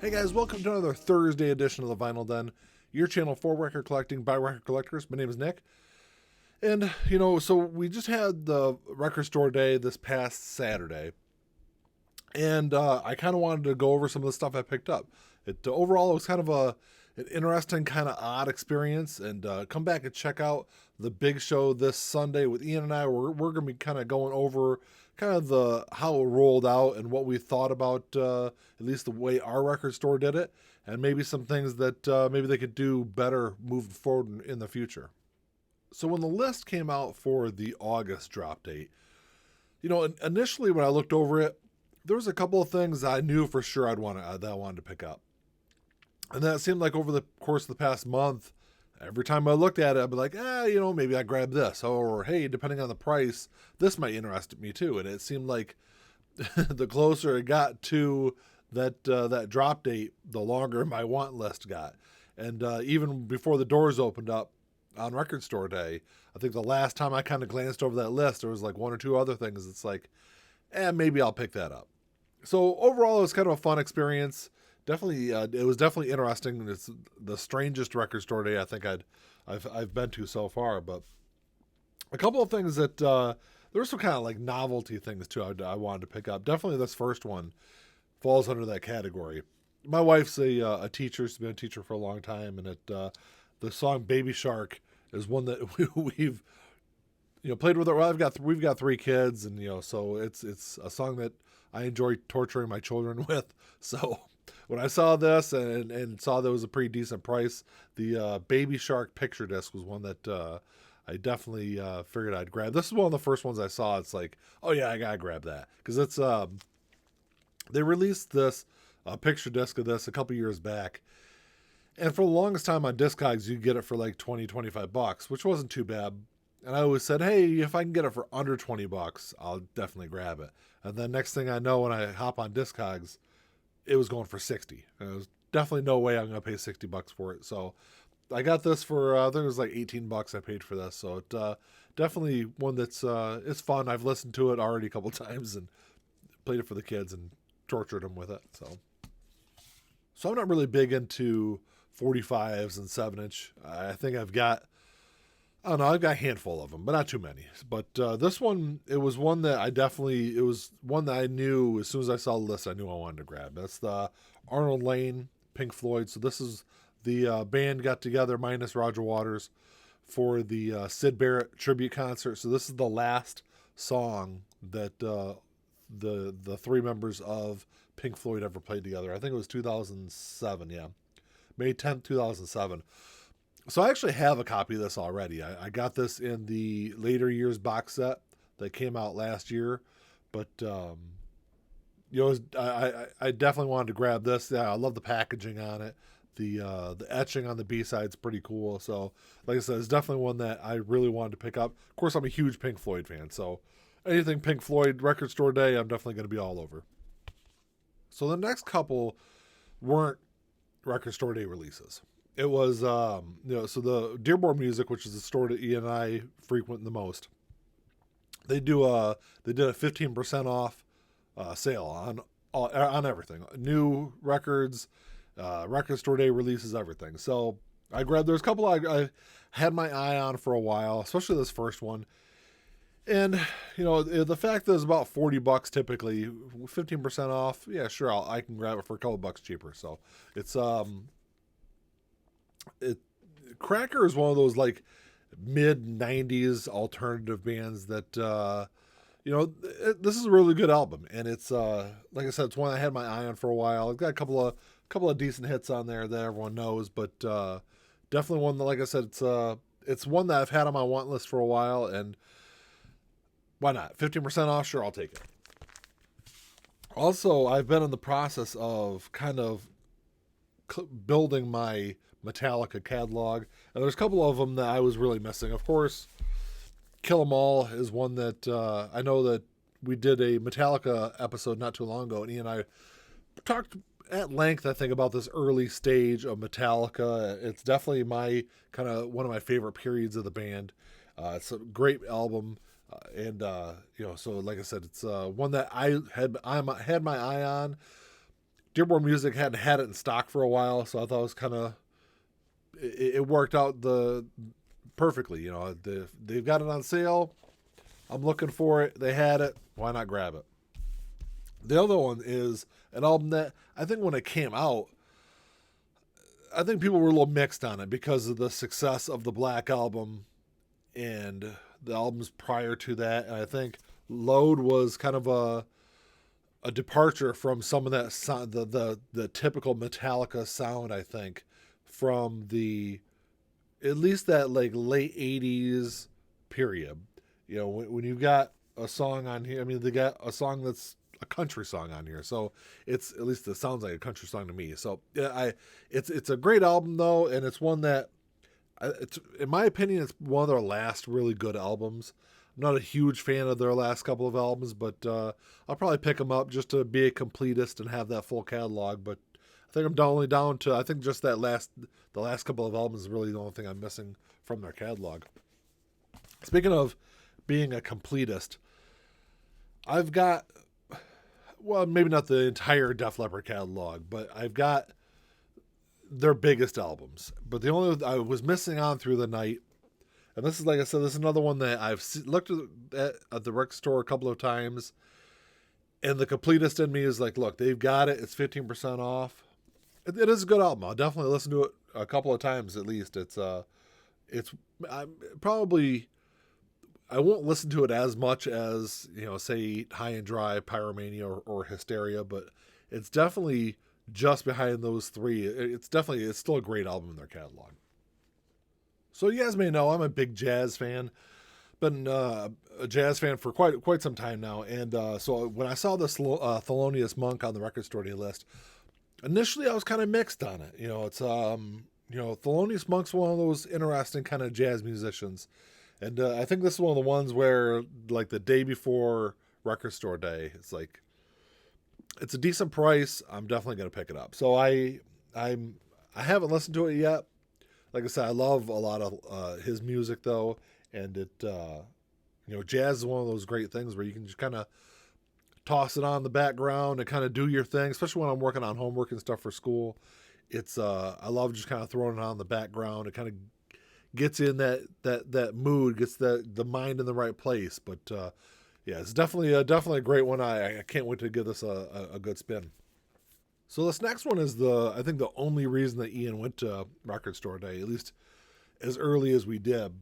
Hey guys, welcome to another Thursday edition of the Vinyl Den, your channel for record collecting by record collectors. My name is Nick. And, so we just had the record store day this past Saturday. And I kind of wanted to go over some of the stuff I picked up. Overall, it was kind of an interesting, kind of odd experience. And come back and check out the big show this Sunday with Ian and I. We're going to be kind of going over kind of how it rolled out and what we thought about at least the way our record store did it, and maybe some things that maybe they could do better moving forward in the future. So when the list came out for the August drop date, initially when I looked over it, there was a couple of things I knew for sure I wanted to pick up, and then it seemed like over the course of the past month, every time I looked at it, I'd be like, maybe I grab this. Or, hey, depending on the price, this might interest me too. And it seemed like the closer it got to that drop date, the longer my want list got. And even before the doors opened up on record store day, I think the last time I kind of glanced over that list, there was like one or two other things. It's like, maybe I'll pick that up. So overall, it was kind of a fun experience. Definitely, it was definitely interesting. It's the strangest record store day I think I've been to so far. But a couple of things that there were some kind of like novelty things too I wanted to pick up. Definitely this first one falls under that category. My wife's a teacher. She's been a teacher for a long time, and the song "Baby Shark" is one that we've played with her. Well, we've got three kids, and so it's a song that I enjoy torturing my children with. So when I saw this and saw there was a pretty decent price, the Baby Shark picture disc was one that I definitely figured I'd grab. This is one of the first ones I saw. It's like, oh yeah, I gotta grab that, because it's they released this picture disc of this a couple years back, and for the longest time on Discogs you get it for like $20-25, which wasn't too bad. And I always said, hey, if I can get it for under $20, I'll definitely grab it. And then next thing I know, when I hop on Discogs, it was going for 60. And it was definitely no way I'm going to pay $60 for it. So I got this for, I think it was like $18 I paid for this. So it definitely one that's, it's fun. I've listened to it already a couple times and played it for the kids and tortured them with it. So I'm not really big into 45s and 7-inch. I think I've got a handful of them, but not too many. But this one, it was one that I knew as soon as I saw the list, I knew I wanted to grab. That's the Arnold Layne, Pink Floyd. So this is the band got together minus Roger Waters for the Syd Barrett tribute concert. So this is the last song that the three members of Pink Floyd ever played together. I think it was 2007, yeah. May 10th, 2007. So I actually have a copy of this already. I got this in the later years box set that came out last year, but I definitely wanted to grab this. Yeah, I love the packaging on it. The etching on the B side's pretty cool. So like I said, it's definitely one that I really wanted to pick up. Of course, I'm a huge Pink Floyd fan, so anything Pink Floyd record store day, I'm definitely going to be all over. So the next couple weren't record store day releases. It was, so the Dearborn Music, which is the store that Ian and I frequent the most, they did a 15% off sale on everything, new records, record store day releases, everything. So I grabbed. There's a couple I had my eye on for a while, especially this first one. And the fact that it's about $40 typically, 15% off. Yeah, sure, I can grab it for a couple bucks cheaper. So it's Cracker is one of those like mid 90s alternative bands that this is a really good album, and it's like I said, it's one I had my eye on for a while. It's got a couple of decent hits on there that everyone knows, but definitely one that, like I said, it's one that I've had on my want list for a while, and why not? 15% off, sure, I'll take it. Also, I've been in the process of kind of building my Metallica catalog, and there's a couple of them that I was really missing. Of course, Kill 'Em All is one that I know that we did a Metallica episode not too long ago, and Ian and I talked at length, I think, about this early stage of Metallica. It's definitely one of my favorite periods of the band. It's a great album, so like I said, it's one that I had my eye on. Dearborn Music hadn't had it in stock for a while, so I thought it was kind of it worked out perfectly. You know, they've got it on sale. I'm looking for it. They had it. Why not grab it? The other one is an album that I think when it came out, I think people were a little mixed on it because of the success of the Black Album and the albums prior to that. And I think Load was kind of a departure from some of that sound, the typical Metallica sound. I think from at least that like late '80s period. You know, when you've got a song on here, I mean, they got a song that's a country song on here, so it's at least it sounds like a country song to me. So yeah, it's a great album though, and it's one that, it's in my opinion, it's one of their last really good albums. I'm not a huge fan of their last couple of albums, but I'll probably pick them up just to be a completist and have that full catalog. But I think I'm only down to, I think just the last couple of albums is really the only thing I'm missing from their catalog. Speaking of being a completist, I've got, well, maybe not the entire Def Leppard catalog, but I've got their biggest albums. But the only I was missing on Through the Night, and this is, like I said, this is another one that I've looked at the record store a couple of times, and the completist in me is like, look, they've got it. It's 15% off. It is a good album. I'll definitely listen to it a couple of times at least. I won't listen to it as much as, you know, say High and Dry, Pyromania, or Hysteria, but it's definitely just behind those three. It's still a great album in their catalog. So you guys may know I'm a big jazz fan. Been a jazz fan for quite some time now, and so when I saw this Thelonious Monk on the record store day list, initially I was kind of mixed on it. You know, it's Thelonious Monk's one of those interesting kind of jazz musicians. And I think this is one of the ones where, like, the day before record store day, it's like, it's a decent price. I'm definitely going to pick it up. So I haven't listened to it yet. Like I said, I love a lot of his music though, and jazz is one of those great things where you can just kind of toss it on in the background and kind of do your thing, especially when I'm working on homework and stuff for school. It's I love just kind of throwing it on in the background. It kind of gets in that mood, gets the mind in the right place. But yeah, it's definitely a great one. I can't wait to give this a good spin. So this next one is I think the only reason that Ian went to record store day, at least as early as we did.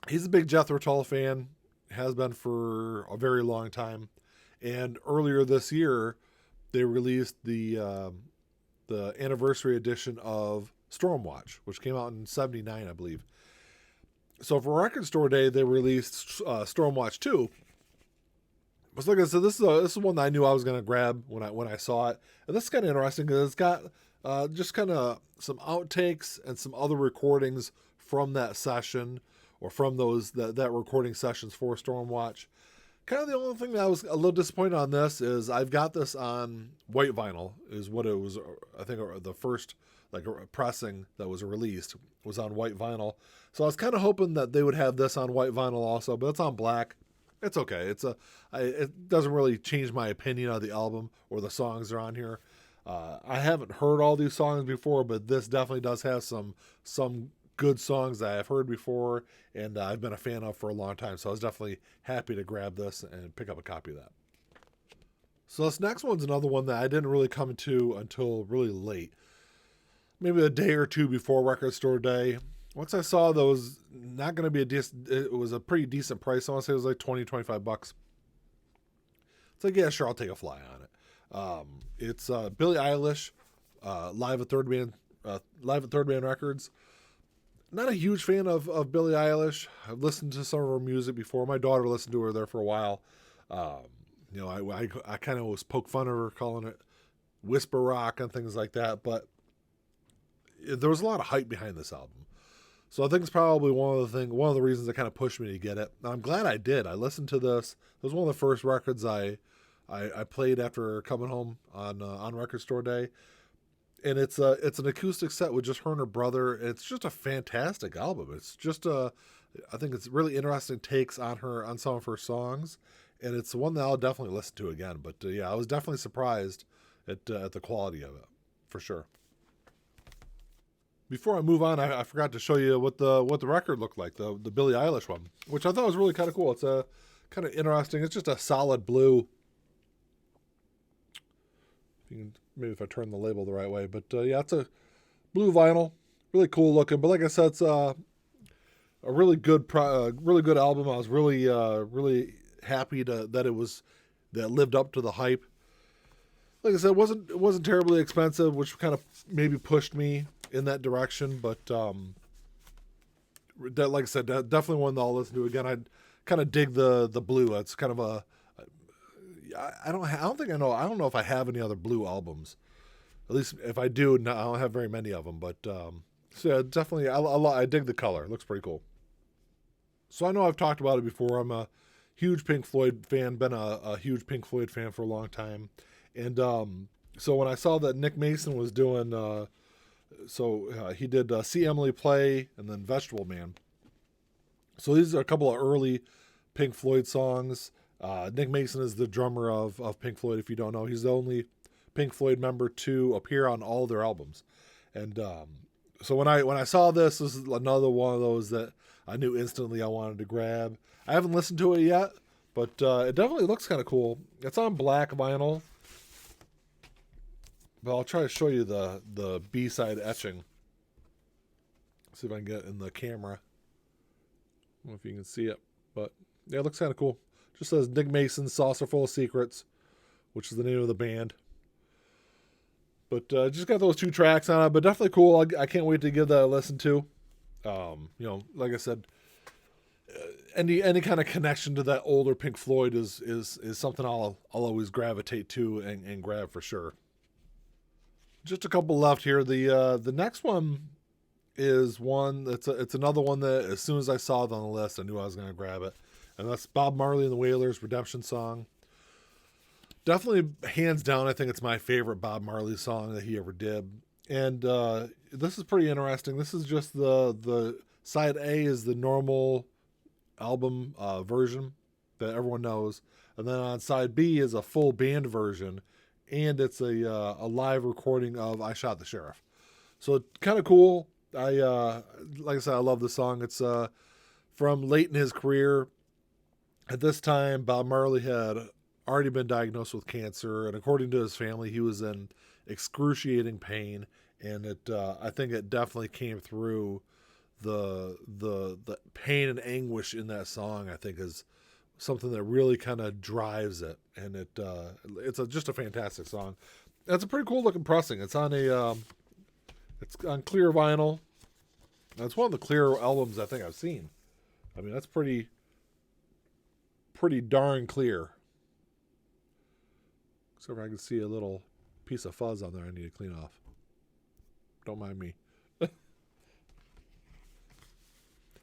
He's a big Jethro Tull fan, has been for a very long time, and earlier this year they released the anniversary edition of Stormwatch, which came out in '79, I believe. So for record store day, they released Stormwatch 2. But like I said, this is one that I knew I was going to grab when I saw it. And this is kind of interesting because it's got just kind of some outtakes and some other recordings from that session, or from that recording sessions for Stormwatch. Kind of the only thing that I was a little disappointed on this is I've got this on white vinyl, is what it was. I think the first pressing that was released was on white vinyl. So I was kind of hoping that they would have this on white vinyl also, but it's on black. It's okay. It doesn't really change my opinion of the album or the songs that are on here. I haven't heard all these songs before, but this definitely does have some good songs that I've heard before and I've been a fan of for a long time. So I was definitely happy to grab this and pick up a copy of that. So this next one's another one that I didn't really come to until really late. Maybe a day or two before record store day. Once I saw that was not going to be it was a pretty decent price. I want to say it was like $20-$25. It's like, yeah, sure, I'll take a fly on it. It's Billie Eilish, live at Third Man Records. Not a huge fan of Billie Eilish. I've listened to some of her music before. My daughter listened to her there for a while. I kind of was poke fun of her, calling it whisper rock and things like that. But there was a lot of hype behind this album. So I think it's probably one of the reasons that kind of pushed me to get it. Now, I'm glad I did. I listened to this. It was one of the first records I played after coming home on record store day. And it's an acoustic set with just her and her brother. It's just a fantastic album. It's just I think it's really interesting takes on some of her songs, and it's one that I'll definitely listen to again. But yeah, I was definitely surprised at the quality of it, for sure. Before I move on, I forgot to show you what the record looked like, the Billie Eilish one, which I thought was really kind of cool. It's a kind of interesting. It's just a solid blue. Maybe if I turn the label the right way, but yeah, it's a blue vinyl, really cool looking. But like I said, it's a really good album. I was really happy that it lived up to the hype. Like I said, it wasn't terribly expensive, which kind of maybe pushed me in that direction. But like I said, definitely one that I'll listen to again. I kind of dig the blue. It's kind of I don't know if I have any other blue albums. At least if I do, no, I don't have very many of them. But so yeah, definitely, I dig the color. It looks pretty cool. So I know I've talked about it before. I'm a huge Pink Floyd fan. Been a huge Pink Floyd fan for a long time. And so when I saw that Nick Mason was doing, he did See Emily Play and then Vegetable Man. So these are a couple of early Pink Floyd songs. Nick Mason is the drummer of Pink Floyd, if you don't know. He's the only Pink Floyd member to appear on all their albums. And so when I saw this is another one of those that I knew instantly I wanted to grab. I haven't listened to it yet, but it definitely looks kind of cool. It's on black vinyl. But I'll try to show you the B-side etching. See if I can get it in the camera. I don't know if you can see it, but yeah, it looks kind of cool. Just says Nick Mason, Saucer Full of Secrets, which is the name of the band. But just got those two tracks on it, but definitely cool. I can't wait to give that a listen to. Like I said, any kind of connection to that older Pink Floyd is something I'll always gravitate to and grab for sure. Just a couple left here. The next one is one it's another one that as soon as I saw it on the list, I knew I was going to grab it, and that's Bob Marley and the Wailers' Redemption Song. Definitely, hands down, I think it's my favorite Bob Marley song that he ever did. And this is pretty interesting. This is just the side A is the normal album version that everyone knows, and then on side B is a full band version, and it's a live recording of "I Shot the Sheriff." So it's kind of cool. Like I said, I love the song. It's from late in his career. At this time, Bob Marley had already been diagnosed with cancer, and according to his family, he was in excruciating pain. And I think it definitely came through. The pain and anguish in that song, I think, is something that really kind of drives it, and it's just a fantastic song. It's a pretty cool looking pressing. It's on it's on clear vinyl. It's one of the clear albums I think I've seen. I mean, that's pretty darn clear. Except for I can see a little piece of fuzz on there I need to clean off. Don't mind me.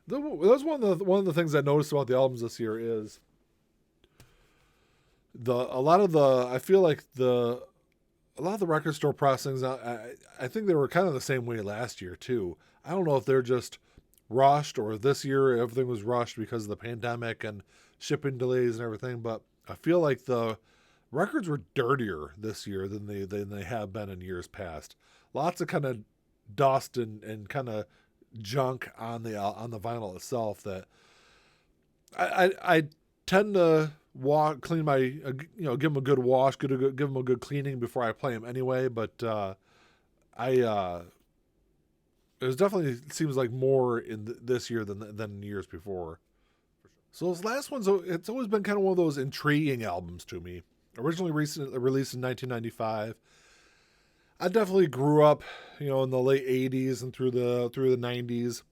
That's one of the things I noticed about the albums this year is a lot of the record store pressings. I think they were kind of the same way last year too. I don't know if they're just rushed or this year everything was rushed because of the pandemic and shipping delays and everything. But I feel like the records were dirtier this year than they have been in years past. Lots of kind of dust and kind of junk on the vinyl itself that I tend to clean my give them a good wash, give them a good cleaning before I play them anyway. But it definitely seems like more in this year than years before. So those last ones, it's always been kind of one of those intriguing albums to me. Originally released in 1995. I definitely grew up, in the late 80s and through the 90s.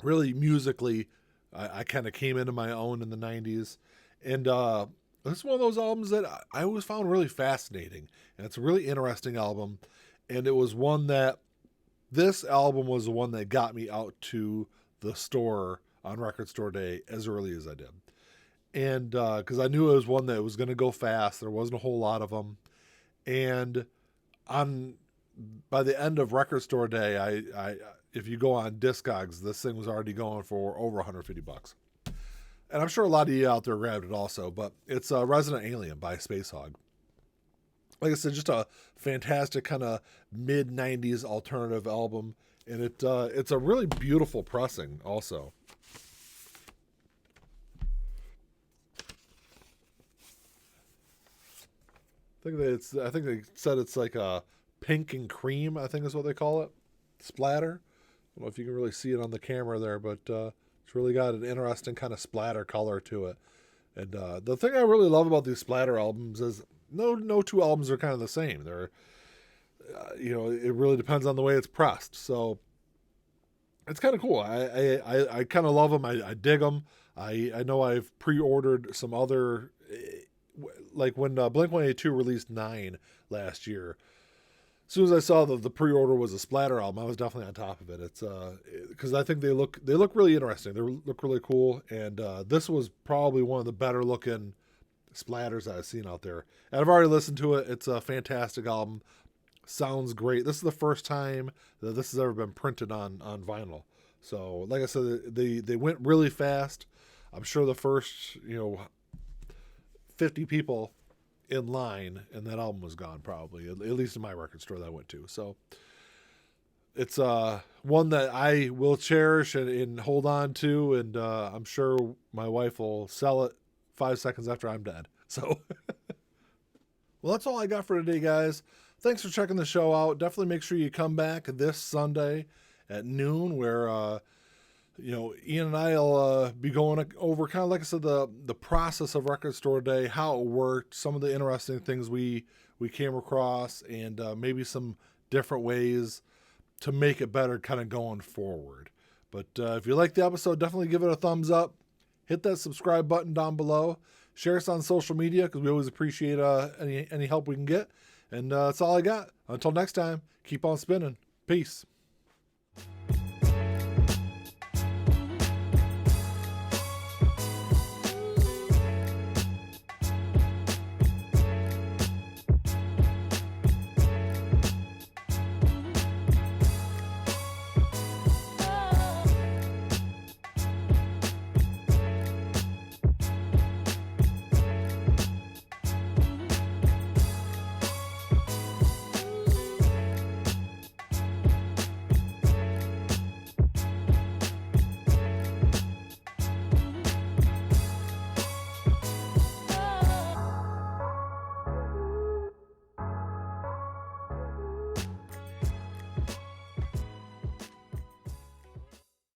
Really musically, I kind of came into my own in the 90s. And this is one of those albums that I always found really fascinating. And it's a really interesting album. And it was one that, this album was the one that got me out to the store on Record Store Day as early as I did. And because I knew it was one that was going to go fast. There wasn't a whole lot of them. And by the end of Record Store Day, I if you go on Discogs, this thing was already going for over $150. And I'm sure a lot of you out there grabbed it also, but it's Resident Alien by Spacehog. like I said, just a fantastic kind of mid-90s alternative album. And it's a really beautiful pressing also. I think they said it's like a pink and cream, I think is what they call it. Splatter. I don't know if you can really see it on the camera there, but it's really got an interesting kind of splatter color to it. And the thing I really love about these splatter albums is no two albums are kind of the same. They're, it really depends on the way it's pressed. So it's kind of cool. I kind of love them. I dig them. I know I've pre-ordered some other, like when Blink-182 released 9 last year. As soon as I saw the pre-order was a splatter album, I was definitely on top of it. It's because I think they look really interesting. They look really cool, and this was probably one of the better looking splatters I've seen out there. And I've already listened to it. It's a fantastic album. Sounds great. This is the first time that this has ever been printed on vinyl. So, like I said, they went really fast. I'm sure the first 50 people in line and that album was gone, probably, at least in my record store that I went to. So it's one that I will cherish and hold on to, and I'm sure my wife will sell it 5 seconds after I'm dead. So well, that's all I got for today, guys. Thanks for checking the show out. Definitely make sure you come back this Sunday at noon, where Ian and I will be going over, kind of like I said, the process of Record Store Day, how it worked, some of the interesting things we came across, and maybe some different ways to make it better kind of going forward. But if you like the episode, definitely give it a thumbs up. Hit that subscribe button down below. Share us on social media, because we always appreciate any help we can get. And that's all I got. Until next time, keep on spinning. Peace.